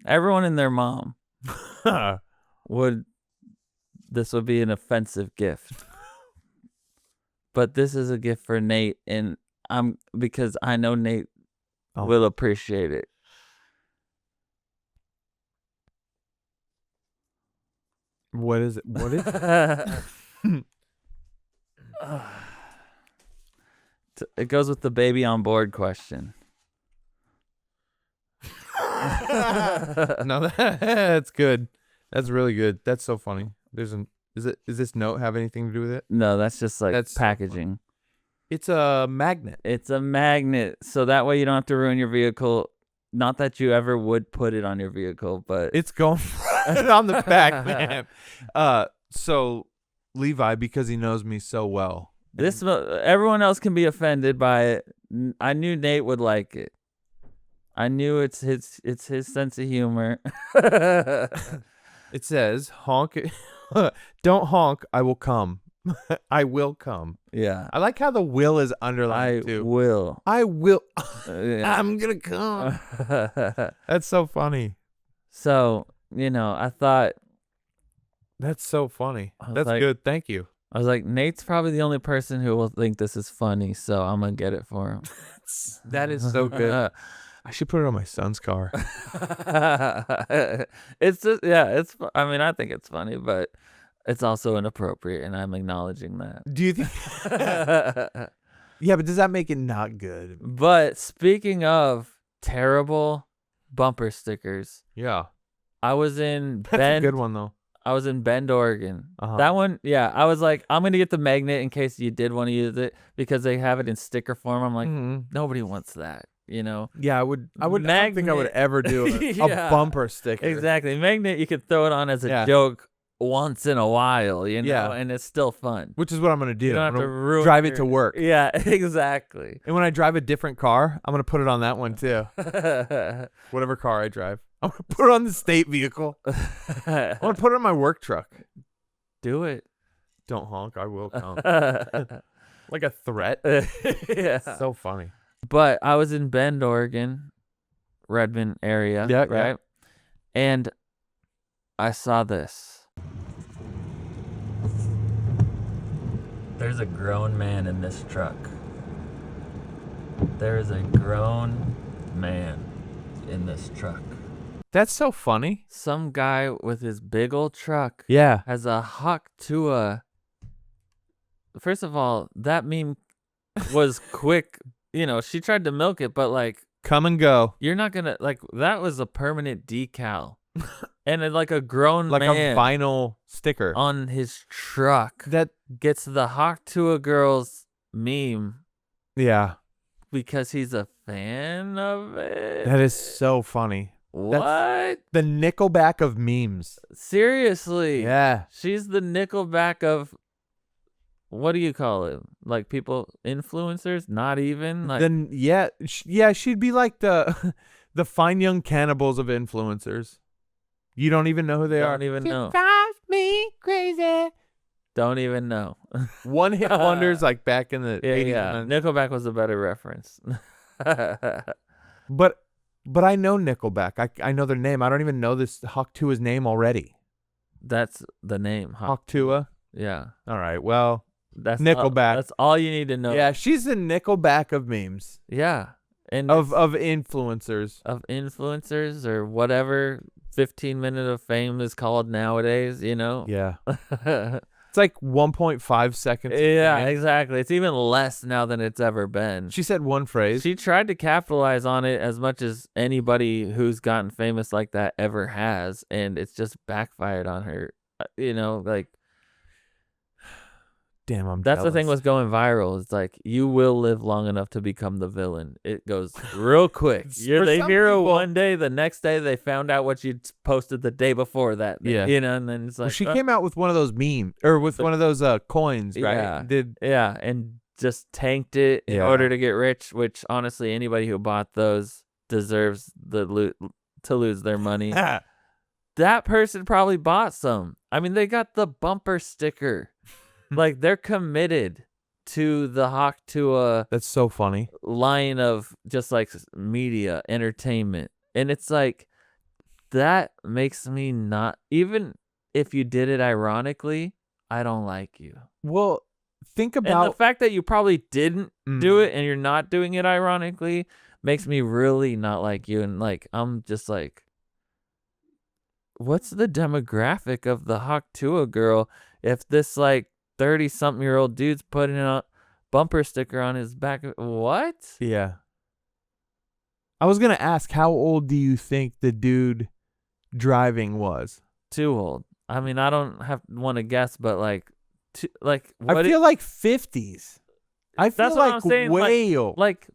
everyone and their mom this would be an offensive gift. But this is a gift for Nate, and because I know Nate will appreciate it. What is it? What is it? It goes with the baby on board question. No, that's good. That's really good. That's so funny. Does this note have anything to do with it? No, that's just like That's so packaging. It's a magnet. It's a magnet, so that way you don't have to ruin your vehicle. Not that you ever would put it on your vehicle, but It's going right on the back, man. So Levi, because he knows me so well. everyone else can be offended by it. I knew Nate would like it. I knew it's his sense of humor. It says, honk. Don't honk. I will come. I will come. Yeah. I like how the will is underlined too. Will. I will. Yeah. I'm going to come. That's so funny. So, I thought. That's so funny. I was That's like- good. Thank you. I was like, Nate's probably the only person who will think this is funny, so I'm going to get it for him. That is so good. I should put it on my son's car. It's just, I think it's funny, but it's also inappropriate, and I'm acknowledging that. Do you think? Yeah, but does that make it not good? But speaking of terrible bumper stickers, Yeah. I was in That's a Bend. good one, though. I was in Bend, Oregon. Uh-huh. That one, yeah. I was like, I'm gonna get the magnet in case you did want to use it because they have it in sticker form. I'm like, nobody wants that, Yeah, I would. I don't think I would Magnet. ever do Yeah. a bumper sticker. Exactly. Magnet, you could throw it on as a Yeah. joke once in a while, Yeah. and it's still fun. Which is what I'm gonna do. You don't I'm have to gonna ruin drive it to work. Yeah, exactly. And when I drive a different car, I'm gonna put it on that one too. Whatever car I drive, I'm gonna put it on the state vehicle. I'm gonna put it on my work truck. Do it. Don't honk. I will come. Like a threat. Yeah. So funny. But I was in Bend, Oregon, Redmond area, Yeah, right? yeah. And I saw this. There's a grown man in this truck. There is a grown man in this truck. That's so funny. Some guy with his big old truck Yeah. has a Hawk Tuah. First of all, that meme was quick. She tried to milk it, but Come and go. you're not gonna that was a permanent decal, and like a grown Like man a vinyl sticker. on his truck That. gets the Hawk Tuah girls meme Yeah. because he's a fan of it. That is so funny. What? The Nickelback of memes. Seriously? Yeah. She's the Nickelback of. What do you call it? Like people, influencers? Not even like. Then she'd be like the the fine young cannibals of influencers. You don't even know who they are. Don't even know. Drive me crazy. Don't even know. One hit wonders like back in the Yeah, 80s. yeah. man. Nickelback was a better reference. But I know Nickelback. I know their name. I don't even know this Hawk Tuah's name already. That's the name. Hawk Tuah. Yeah. All right. Well, That's Nickelback. That's all you need to know. yeah, she's the Nickelback of memes. Yeah. And Of influencers. of influencers or whatever 15 minute of fame is called nowadays, Yeah. It's like 1.5 seconds. Yeah, exactly. It's even less now than it's ever been. She said one phrase. She tried to capitalize on it as much as anybody who's gotten famous like that ever has, and it's just backfired on her. Damn, I'm That's the thing jealous. with going viral. It's like you will live long enough to become the villain. It goes real quick. For They some hear it people- one day, the next day they found out what you posted the day before that. Yeah. And then it's like Well, she came out with one of those with one of those coins, right? Yeah, and just tanked it in Yeah. order to get rich. Which honestly, anybody who bought those deserves to lose their money. That person probably bought some. I mean, they got the bumper sticker. Like, they're committed to the Hawk Tuah That's so funny. line of just like media, entertainment. And it's like, that makes me not, even if you did it ironically, I don't like you. Well, think And about the fact that you probably didn't do it and you're not doing it ironically makes me really not like you. And like, I'm just like, what's the demographic of the Hawk Tuah girl if this like 30-something-year-old dude's putting a bumper sticker on his back? What? Yeah. I was gonna ask, how old do you think the dude driving was? Too old. I mean, I don't want to guess, but like, I feel like 50s. I feel That's like what I'm saying. way old. Like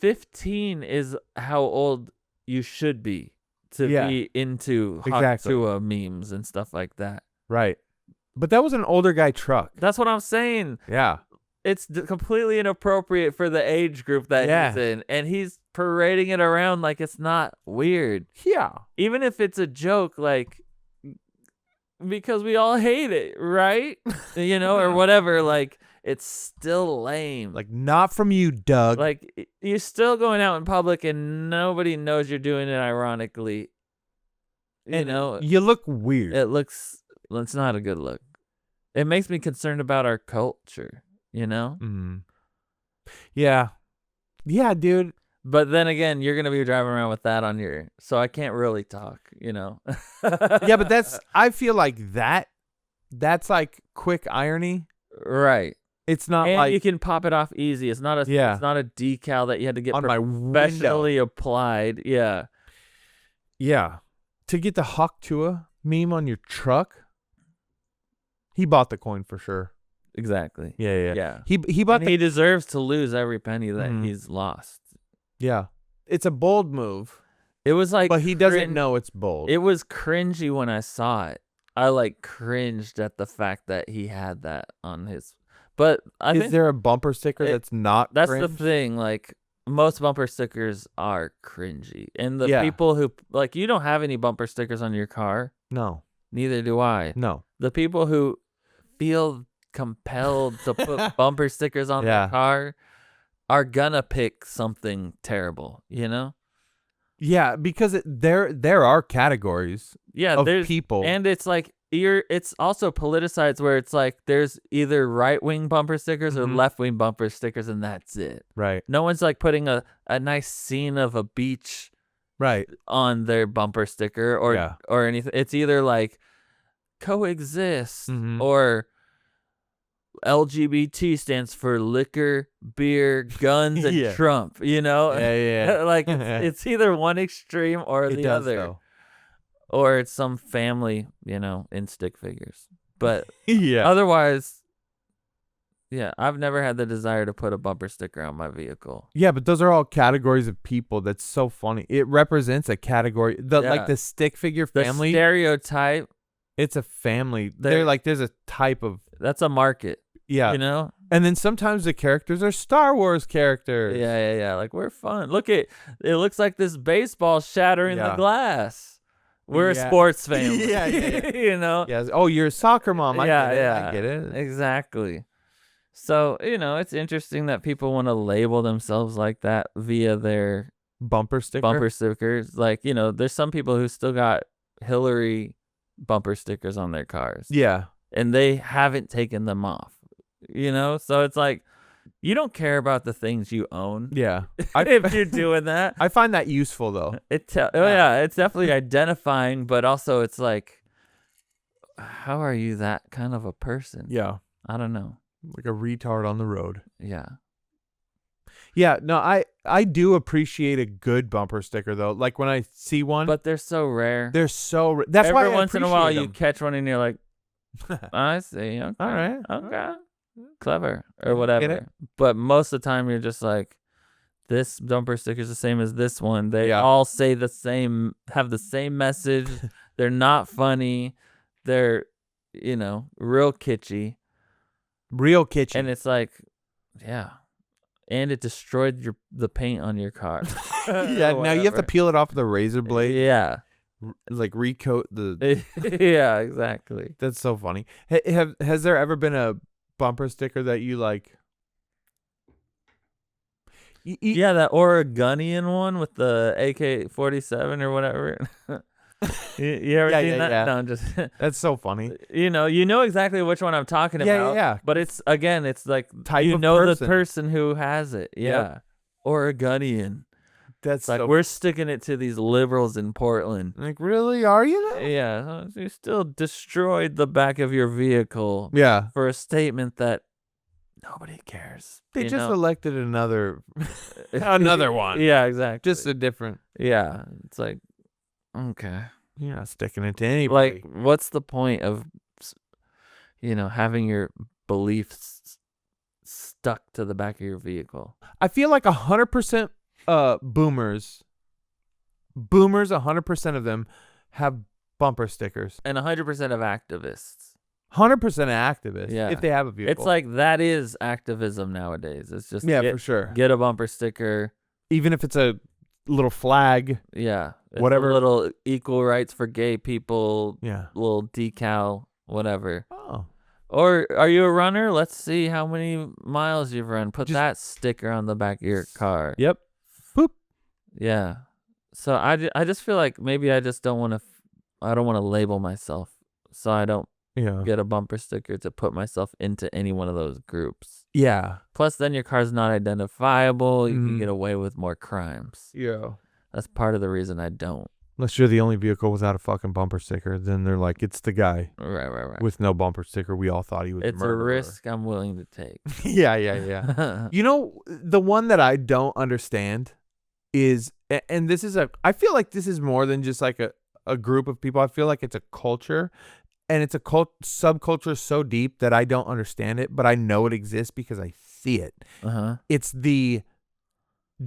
15 is how old you should be to be into Hawk Exactly. Tuah memes and stuff like that. Right. But that was an older guy truck. That's what I'm saying. Yeah. It's completely inappropriate for the age group that he's in, and he's parading it around like it's not weird. Yeah. Even if it's a joke, like, because we all hate it, right? Or whatever. Like, it's still lame. Like, not from you, Doug. Like, you're still going out in public and nobody knows you're doing it ironically. You look weird. It's not a good look. It makes me concerned about our culture, Mm. Yeah. Yeah, dude. But then again, you're going to be driving around with that on so I can't really talk, Yeah, but I feel like that's like quick irony. Right. It's not And like you can pop it off easy. It's not a decal that you had to get on my professionally window. applied. Yeah. Yeah. To get the Hawk Tuah meme on your truck, he bought the coin for sure. Exactly. Yeah. He bought And he deserves to lose every penny that Mhm. he's lost. Yeah. It's a bold move, It was like, but he doesn't know it's bold. It was cringy when I saw it. I like cringed at the fact that he had that on his. But I Is think there a bumper sticker that's not that's cringe? the thing. Like, most bumper stickers are cringy, and the Yeah. people who like, you don't have any bumper stickers on your car. No. Neither do I. No. The people who feel compelled to put bumper stickers on their car are gonna pick something terrible, Yeah, because there are categories of there's people. and it's like it's also politicized where it's like there's either right-wing bumper stickers or left-wing bumper stickers, and that's it. Right. No one's like putting a nice scene of a beach Right. on their bumper sticker or anything. It's either like coexist or LGBT stands for liquor, beer, guns, and Trump, Yeah. like it's either one extreme or It the does, other. though. Or it's some family, in stick figures. But Yeah. otherwise, I've never had the desire to put a bumper sticker on my vehicle. Yeah, but those are all categories of people. That's so funny. It represents a category. Like the stick figure The family. stereotype, It's a family. They're like, there's a type of. that's a market, Yeah. And then sometimes the characters are Star Wars characters. Yeah. Like, we're fun. It looks like this baseball shattering the glass. We're a sports family. Yeah. Yeah. Oh, you're a soccer mom. I Yeah, get it. yeah. I get it. Exactly. So, it's interesting that people want to label themselves like that via their Bumper sticker. bumper stickers. Like, there's some people who still got Hillary bumper stickers on their cars. Yeah. And they haven't taken them off. So it's like, you don't care about the things you own. Yeah. If you're doing that. I find that useful though. It's definitely identifying, but also it's like, how are you that kind of a person? Yeah. I don't know. Like a retard on the road. Yeah. Yeah, no, I do appreciate a good bumper sticker though. Like when I see one, But they're so rare. they're so. That's why Every I once in a while appreciate you them. catch one and you're like, I see. Okay. All right. Okay. clever Yeah, or get whatever. it? But most of the time, you're just like, this bumper sticker is the same as this one. They Yeah. all say the same, have the same message. They're not funny. They're, real kitschy. Real kitchen. And it's like, yeah. And it destroyed the paint on your car. Yeah, now you have to peel it off with a razor blade. Yeah. Like recoat the. Yeah, exactly. That's so funny. Has there ever been a bumper sticker that you like? Yeah, that Oregonian one with the AK-47 or whatever. You ever seen that? Yeah. No, I'm just. That's so funny. You know exactly which one I'm talking about. Yeah. But it's like Type of the person. person who has it. Yeah. Yep. Oregonian. That's It's like so, we're sticking it to these liberals in Portland. like, really? Are you though? Yeah, you still destroyed the back of your vehicle Yeah. for a statement that nobody cares. They you just know? elected another one. Yeah, exactly. Just a different. Yeah, it's like, okay. You're not sticking it to anybody. Like, what's the point of, having your beliefs stuck to the back of your vehicle? I feel like 100% boomers, 100% of them have bumper stickers. And 100% of activists. 100% activists, Yeah. if they have a vehicle. It's like that is activism nowadays. It's just for sure. get a bumper sticker. Even if it's a little flag. Yeah. It's Whatever. a little equal rights for gay people. Yeah. Little decal, whatever. Oh. Or are you a runner? Let's see how many miles you've run. Put Just- that sticker on the back of your car. Yep. Boop. Yeah. So I just feel like maybe I just don't want to. I don't want to label myself, so I don't Yeah. get a bumper sticker to put myself into any one of those groups. Yeah. Plus, then your car's not identifiable. You Mhm. can get away with more crimes. Yeah. That's part of the reason I don't. Unless you're the only vehicle without a fucking bumper sticker, then they're like, it's the guy Right. with no bumper sticker. We all thought he was It's a murderer. risk I'm willing to take. Yeah. You know, the one that I don't understand is, and this is I feel like this is more than just like a group of people. I feel like it's a culture, and it's a subculture so deep that I don't understand it, but I know it exists because I see it. It's the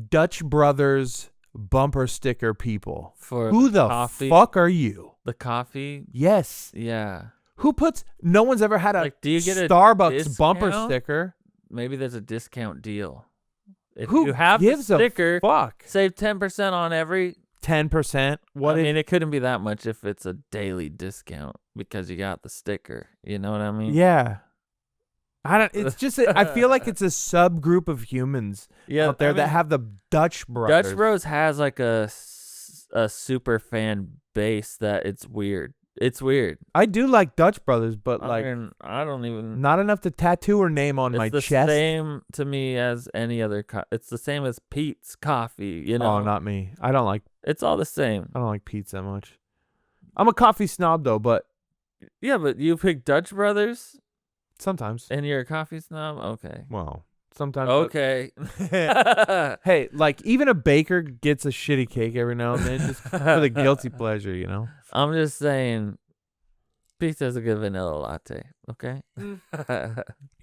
Dutch Brothers bumper sticker people. For Who the coffee, fuck are you? the coffee. Yes. Yeah. Who puts? No one's ever had a Like, do you get a Starbucks bumper discount? sticker. Maybe there's a discount deal. If Who you have gives the sticker, a fuck? save 10% on every. 10%. What? I mean, it couldn't be that much if it's a daily discount because you got the sticker. You know what I mean? Yeah. I don't. It's just. I feel like it's a subgroup of humans out there that have the Dutch Brothers. Dutch Bros has like a super fan base that it's weird. It's weird. I do like Dutch Brothers, but I like mean, I don't even. not enough to tattoo her name on my It's the chest. same to me as any other. It's the same as Pete's Coffee. You know. Oh, not me. I don't like. It's all the same. I don't like Pete's that much. I'm a coffee snob though, but Yeah, but you pick Dutch Brothers sometimes. and you're a coffee snob? Okay. Well, sometimes. Okay. Hey, like even a baker gets a shitty cake every now and then just for the guilty pleasure, you know? I'm just saying, Pete's has a good vanilla latte, okay?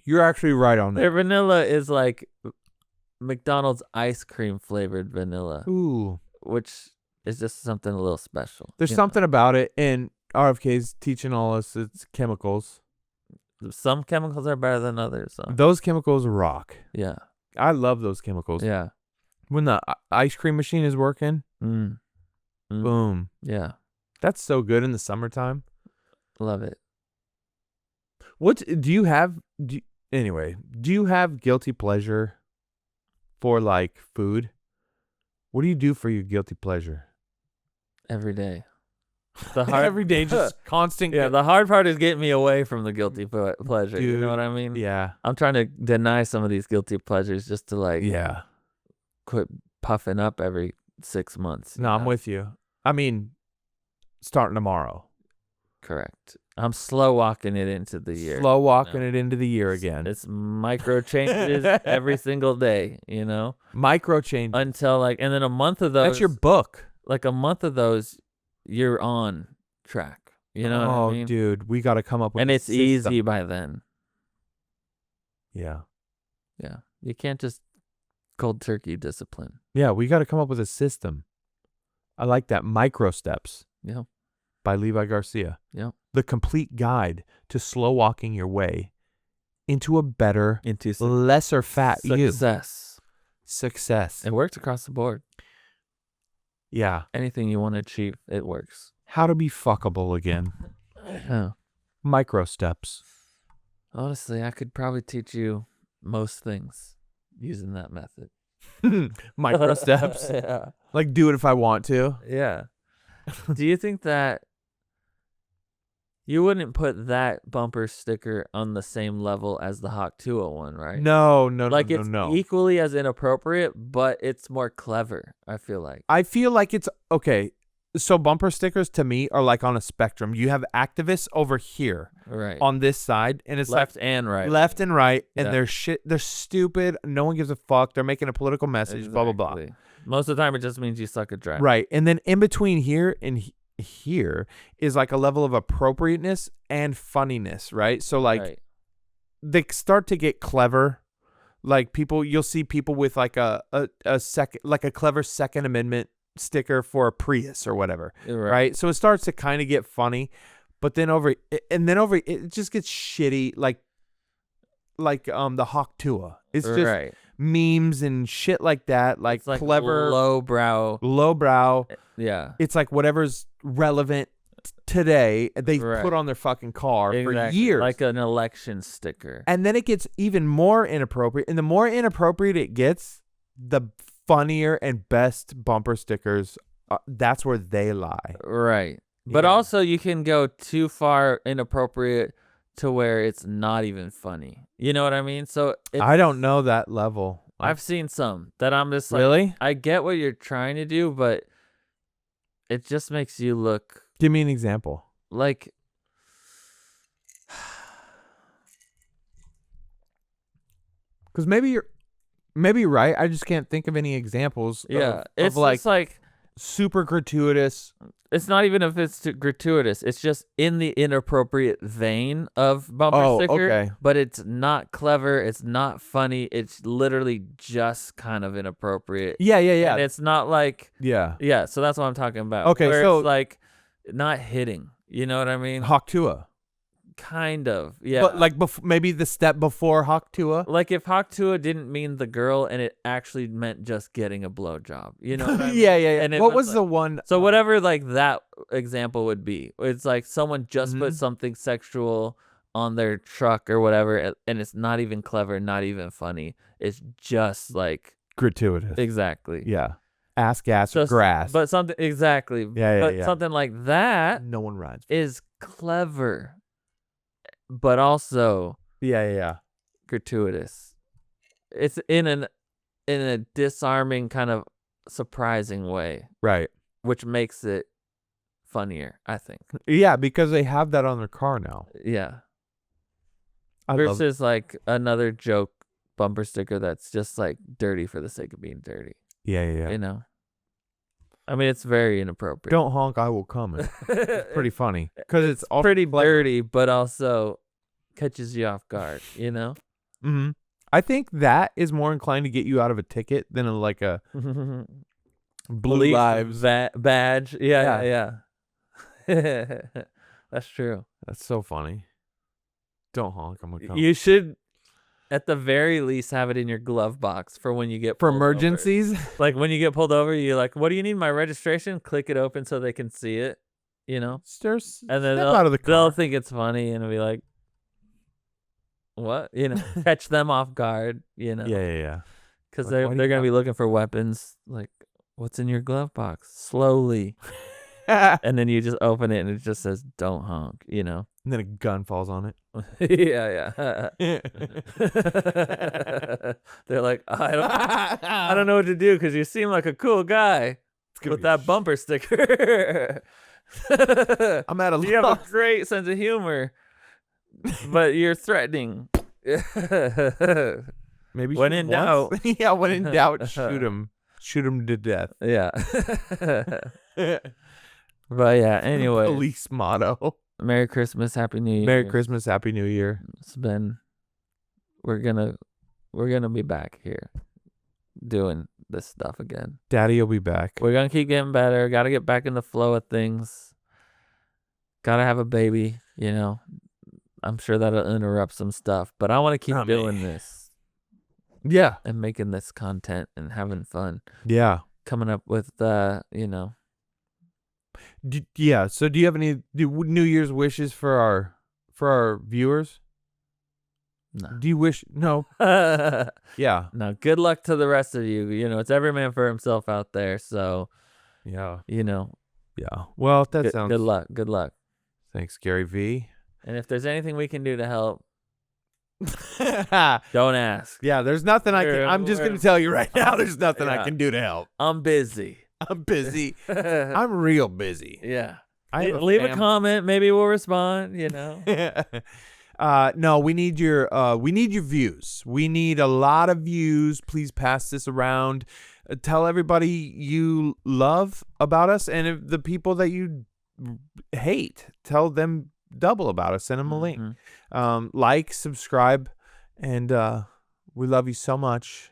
You're actually right on Their that. vanilla is like McDonald's ice cream flavored vanilla, Ooh. which is just something a little special. There's you something about it, and RFK's teaching all us it's chemicals. know? Some chemicals are better than others. So. Those chemicals rock. Yeah. I love those chemicals. Yeah. When the ice cream machine is working, Mm. boom. Yeah. That's so good in the summertime. Love it. Do you have guilty pleasure for like food? What do you do for your guilty pleasure? Every day. The hard Every day, just constant. Yeah, the hard part is getting me away from the guilty pleasure. You Dude, know what I mean? Yeah. I'm trying to deny some of these guilty pleasures just to like Yeah. quit puffing up every 6 months. No, I'm with you. I mean, starting tomorrow. Correct. I'm slow walking it into the year. Slow walking it into the year again. It's micro changes every single day, you know? Micro change. Until like, and then a month of those. That's your book. Like a month of those, you're on track. You know what I mean? Dude, we got to come up with And a it's system. easy by then. Yeah. Yeah. You can't just cold turkey discipline. Yeah, we got to come up with a system. I like that. Micro Steps Yeah. by Levi Garcia. Yeah. The complete guide to slow walking your way into a better, Into lesser fat you. Success. It works across the board. Yeah. Anything you want to achieve, it works. How to be fuckable again. Oh. Micro Steps. Honestly, I could probably teach you most things using that method. Micro Steps. Yeah. Like, do it if I want to. Yeah. Do you think that you wouldn't put that bumper sticker on the same level as the Hawk Tuah one, right? No. Like it's equally as inappropriate, but it's more clever, I feel like. I feel like it's okay. So bumper stickers to me are like on a spectrum. You have activists over here Right. on this side, and it's left like and right. left and right, and Yeah. they're stupid. No one gives a fuck. They're making a political message, blah, blah, blah. Exactly. Most of the time, it just means you suck at driving. Right. And then in between here and here is like a level of appropriateness and funniness, right? So like Right. they start to get clever. Like you'll see people with like a clever Second Amendment sticker for a Prius or whatever, right? So it starts to kind of get funny, but then it just gets shitty, like the Hawk Tuah. It's just right. memes and shit like that, like, It's like clever, lowbrow. Yeah, Yeah. it's like whatever's relevant today they Right. put on their fucking car for Exactly. years, Like an election sticker. and then it gets even more inappropriate. And the more inappropriate it gets, the funnier and best bumper stickers. That's where they lie. Right. But Yeah. also you can go too far inappropriate to where it's not even funny. You know what I mean? So I don't know that level. I've seen some that I'm just like, Really? I get what you're trying to do, but it just makes you look Give me an example. like Because maybe you're right. I just can't think of any examples. yeah, of it's like just like super gratuitous. it's not even if it's too gratuitous. It's just in the inappropriate vein of bumper Oh, sticker. okay. But it's not clever. It's not funny. It's literally just kind of inappropriate. Yeah. And it's not like Yeah. yeah. So that's what I'm talking about. Okay, where so- it's like not hitting. You know what I mean? Hawk Tuah. Kind of. Yeah. But like maybe the step before Hawk Tuah. like if Hawk Tuah didn't mean the girl and it actually meant just getting a blowjob. You know what I mean? Yeah. And it What was like- the one? So whatever like that example would be, it's like someone just put Mhm. something sexual on their truck or whatever, and it's not even clever, not even funny. It's just like Gratuitous. exactly. Yeah. Ass, gas, So, or grass. But something exactly. Yeah, But yeah. something like that No one rides. is clever, but also Yeah. gratuitous. It's in a disarming kind of surprising way, Right. which makes it funnier, I think. Yeah, because they have that on their car now. Yeah. I love Versus like another joke bumper sticker that's just like dirty for the sake of being dirty. Yeah. You know? I mean, it's very inappropriate. Don't honk, I will come. It's pretty funny because it's all pretty dirty, but also catches you off guard, you know? Mm-hmm. I think that is more inclined to get you out of a ticket than like a Blue Police Lives. badge. Yeah. That's true. That's so funny. Don't honk, I'm gonna come. You should, at the very least, have it in your glove box for when you get For pulled over. emergencies? Like when you get pulled over, you're like, "What do you need? My registration?" Click it open so they can see it. You know, and then step out of the they'll car. think it's funny and be like, "What?" You know, catch them off guard. You know, Yeah. because Like, they're why do you gonna have- be looking for weapons. Like, what's in your glove box? Slowly, And and then you just open it and it just says, "Don't honk." You know. then a gun falls on it. Yeah. They're like, I don't know what to do because you seem like a cool guy gonna with be that bumper sticker. I'm at a You have a loss. great sense of humor, but you're threatening. Maybe When shoot in him once. doubt. Yeah, when in doubt, shoot him. Shoot him to death. Yeah. But yeah, anyway, Police motto. Merry Christmas, Happy New Year. Merry Christmas, Happy New Year. It's been we're gonna be back here doing this stuff again. Daddy will be back. We're gonna keep getting better. Got to get back in the flow of things. Got to have a baby. I'm sure that'll interrupt some stuff, but I want to keep doing this. Yeah. And making this content and having fun. Yeah. Coming up with, Yeah. So do you have any New Year's wishes for our viewers? No. Do you wish? No. Yeah. No. Good luck to the rest of you. It's every man for himself out there. So, Yeah. Yeah. Well, that sounds. Good luck. Good luck. Thanks, Gary V. And if there's anything we can do to help, don't ask. Yeah, there's nothing I can. I'm just going to tell you right now. There's nothing I can do to help. I'm busy. I'm busy. I'm real busy. Yeah. Leave a comment. Maybe we'll respond. No, we need your views. We need a lot of views. Please pass this around. Tell everybody you love about us, and if the people that you hate, tell them double about us. Send them a link. Like, subscribe, and we love you so much.